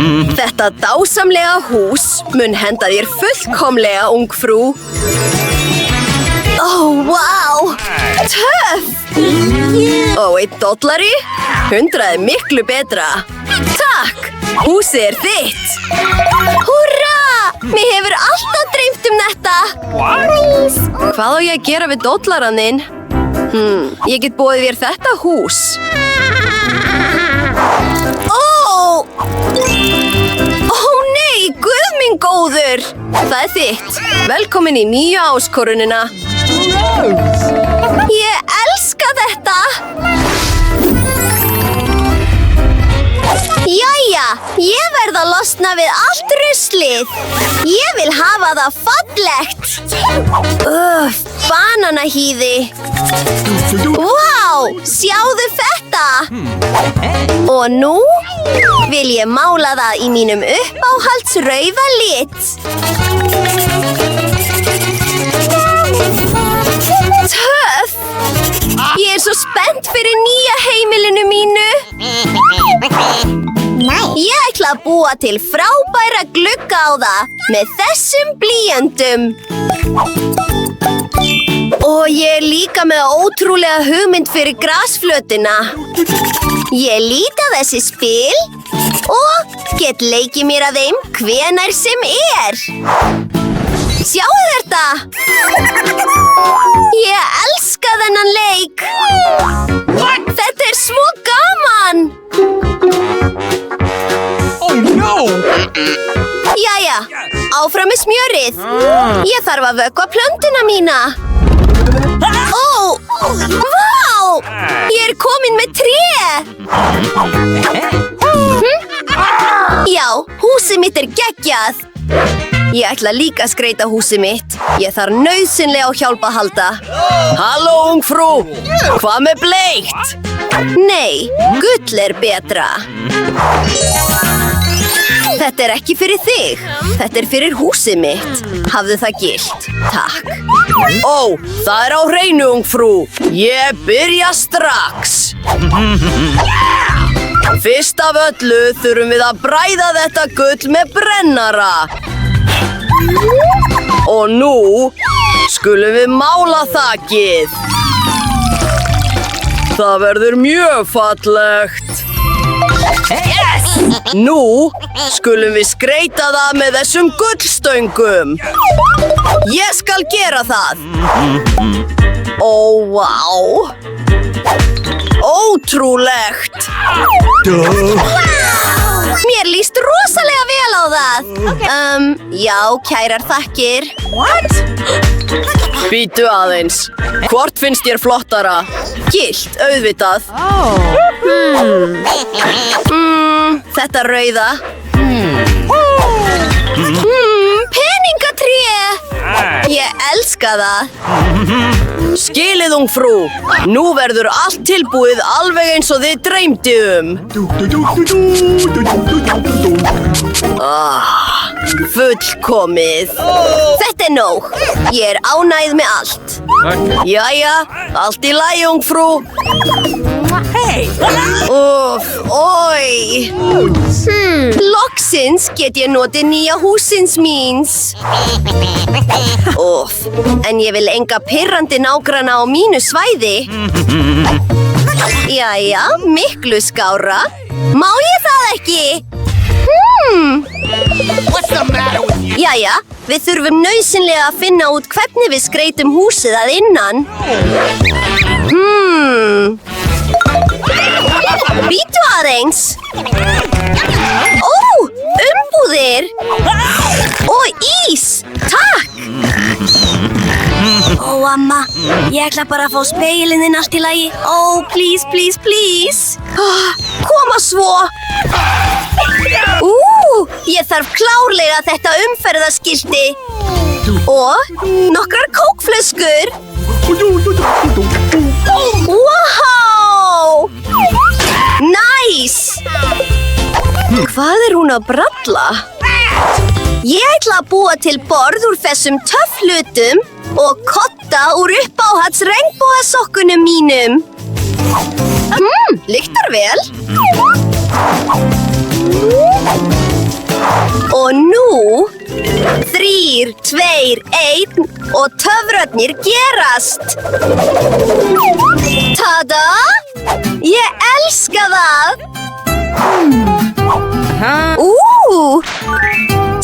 Þetta dásamlega hús mun henda þér fullkomlega, ungfrú. Vá! Töff! $1. 100 er miklu betra. Takk! Húsið er þitt. Húrra! Mér hefur alltaf dreymt þetta. Hvað á ég að gera við $1-inn? Ég get boðið þér þetta hús. Nei, guð minn góður! Það er þitt. Velkomin í nýju áskorunina. Ég elska þetta! Jæja, ég verð að losna við allt ruslið. Ég vil hafa það fallegt. Bananahýði. Vá, sjáðu þetta! Og nú vil ég mála það í mínum uppáhaldsrauða lit. Töff! Ég er svo spennt fyrir nýja heimilinu mínu. Ég ætla að búa til frábæra glugga á það með þessum blýöntum. Og ég er líka með ótrúlega hugmynd fyrir grasflötina. Ég lít á þessi spil og get leikið mér að þeim hvenær sem er. Sjáðu þetta! Ég elska þennan leik! Þetta er svo gaman! Jæja, áfram með smjörið. Ég þarf að vökva plöntuna mína. Vá! Ég er komin með tré! Já, húsið mitt er geggjað. Ég ætla líka að skreyta húsið mitt. Ég þarf nauðsynlega á hjálp að halda. Halló, ungfrú! Hvað með bleikt? Nei, gull er betra. Þetta er ekki fyrir þig. Þetta er fyrir húsið mitt. Hafðu það gilt. Takk. Það er á hreinu, ungfrú. Ég byrja strax. Fyrst af öllu þurfum við að bræða þetta gull með brennara. Og nú skulum við mála þakið. Það verður mjög fallegt. Nú skulum við skreyta það með þessum gullstöngum. Ég skal gera það. Vá! Ótrúlegt! Mér líst rosalega vel á það. Já, kærar þakkir. Bíddu aðeins. Hvort finnst þér flottara? Gilt, auðvitað. Þetta rauða. Peningatré! Ég elska það. Skilið, ungfrú. Nú verður allt tilbúið alveg eins og þið dreymdi um. Fullkomið. Þetta er nóg. Ég er ánægð með allt. Jæja, allt í lagi, ungfrú. Loksins get ég notið nýja húsins míns. En ég vil enga pirrandi nágranna á mínu svæði. Jæja, miklu skárra. Má ég það ekki? Jæja, við þurfum nauðsynlega að finna út hvernig við skreytum húsið að innan. Bíddu aðeins. Umbúðir. Og ís. Takk. Amma, ég ætla bara að fá spegilinn þinn allt í lagi. Please, please, please. Koma svo. Ég þarf klárlega þetta umferðarskilti. Og nokkrar kókflöskur. Wow! Nice! Hvað er hún að bralla? Ég ætla að búa til borð úr þessum töff hlutum og kotta úr uppáhalds regnbógasokkunum mínum. Lyktar vel. 3, 2, 1 og töfrarnir gerast. Tada! Ég elska það!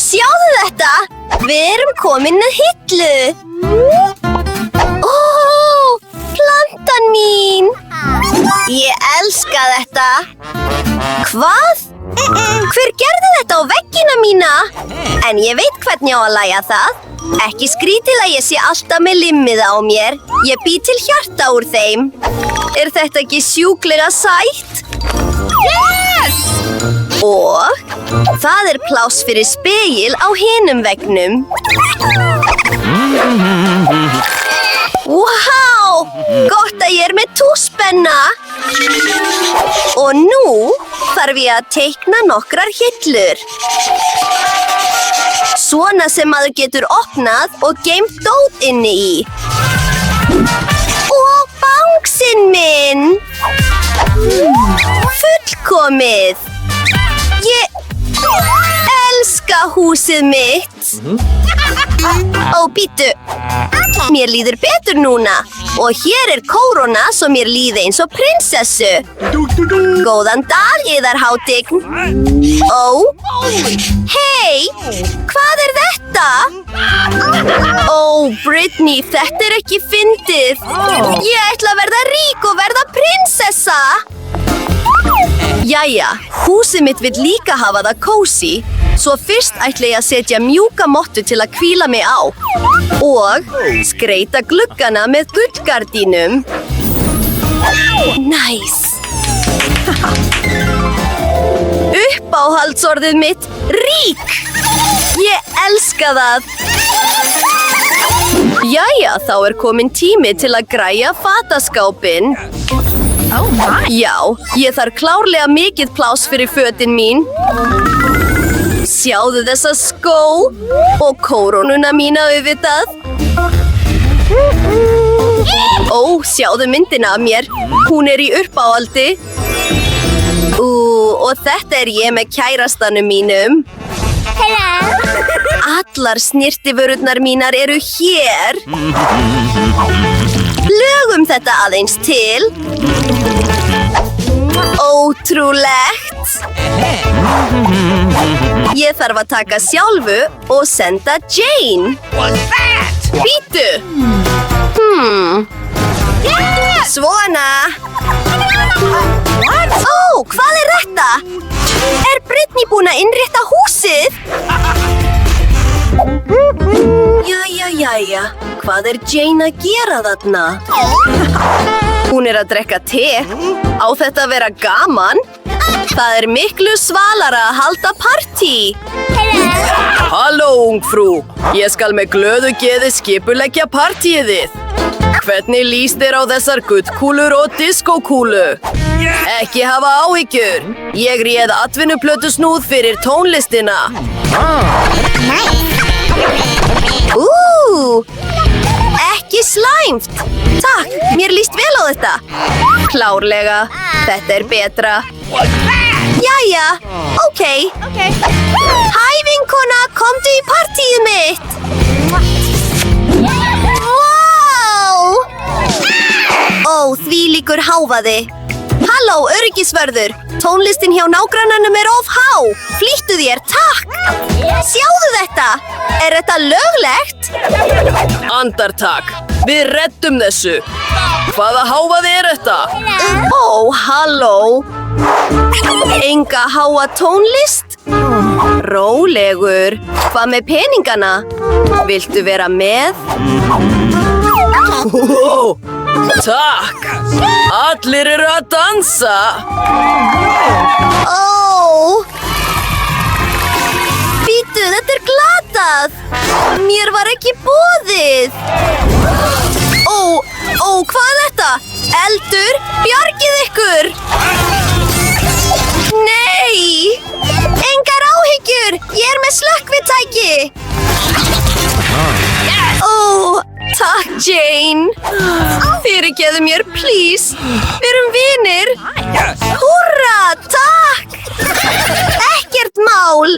Sjáðu þetta! Við erum komin með hillu. Plantan mín! Ég elska þetta. Hvað? Hver gerði þetta á veggina mína? En ég veit hvernig á að lægja það. Ekki skrítið að ég sé alltaf með limmið á mér. Ég bý til hjarta úr þeim. Er þetta ekki sjúklega sætt? Yes! Og það er pláss fyrir spegil á hinum veggnum. Vá! Gott að ég er með túspenna. Og nú þarf ég að teikna nokkrar hillur. Svona sem maður getur opnað og geymt dót inni í. Og bángsinn minn! Fullkomið! Ég elska húsið mitt! Ó, bíddu! Mér líður betur núna. Og hér er kóróna svo mér líði eins og prinsessu. Góðan dag, yðarhátign. Ó, hei, hvað er þetta? Ó, Brittany, þetta er ekki fyndið. Ég ætla að verða rík og verða prinsessa. Jæja, húsið mitt vill líka hafa það kósí. Svo fyrst ætla ég að setja mjúka mottu til að hvíla mig á. Og skreita gluggana með gullgardínum. Næs! Uppáhaldsorðið mitt, rík! Ég elska það! Jæja, þá er komin tími til að græja fataskápinn. Já, ég þarf klárlega mikið pláss fyrir fötin mín. Sjáðu þessa skó og kórónuna mína auðvitað. Ó, sjáðu myndina af mér. Hún er í uppáhaldi. Og þetta er ég með kærastanum mínum. Allar snirtivörurnar mínar eru hér. Lögum þetta aðeins til. Ótrúlegt! Ég þarf að taka sjálfu og senda Jane. Bíddu! Svona! Ó, hvað er þetta? Er Brittany búin að innrétta húsið? Jæja, hvað er Jane að gera þarna? Hún er að drekka te. Á þetta að vera gaman? Það er miklu svalara að halda partí. Halló, ungfrú. Ég skal með glöðu geði skipuleggja partíið þið. Hvernig líst þér á þessar gullkúlur og diskókúlu? Ekki hafa áhyggjur. Ég réð atvinnuplötusnúð fyrir tónlistina. Ekki slæmt. Takk, mér líst vel á þetta. Klárlega, þetta er betra. Jæja, ok. Hæ, vinkona, komdu í partíið mitt. Vá! Ó, þvílíkur hávaði. Halló, öryggisvörður. Tónlistin hjá nágrannanum er of há. Flýttu þér, takk. Sjáðu þetta. Er þetta löglegt? Andartak. Við reddum þessu. Hvaða hávaði er þetta? Ó, halló. Enga háa tónlist? Rólegur. Hvað með peningana? Viltu vera með? Takk! Allir eru að dansa! Ó! Bíddu, þetta er glatað! Mér var ekki boðið! Ó, hvað er þetta? Eldur, bjargið ykkur! Nei! Engar áhyggjur! Ég er með slökkvitæki! Ó, takk, Jane! Fyrirgeðu mér, please! Við erum vinir! Húrra, takk! Ekkert mál!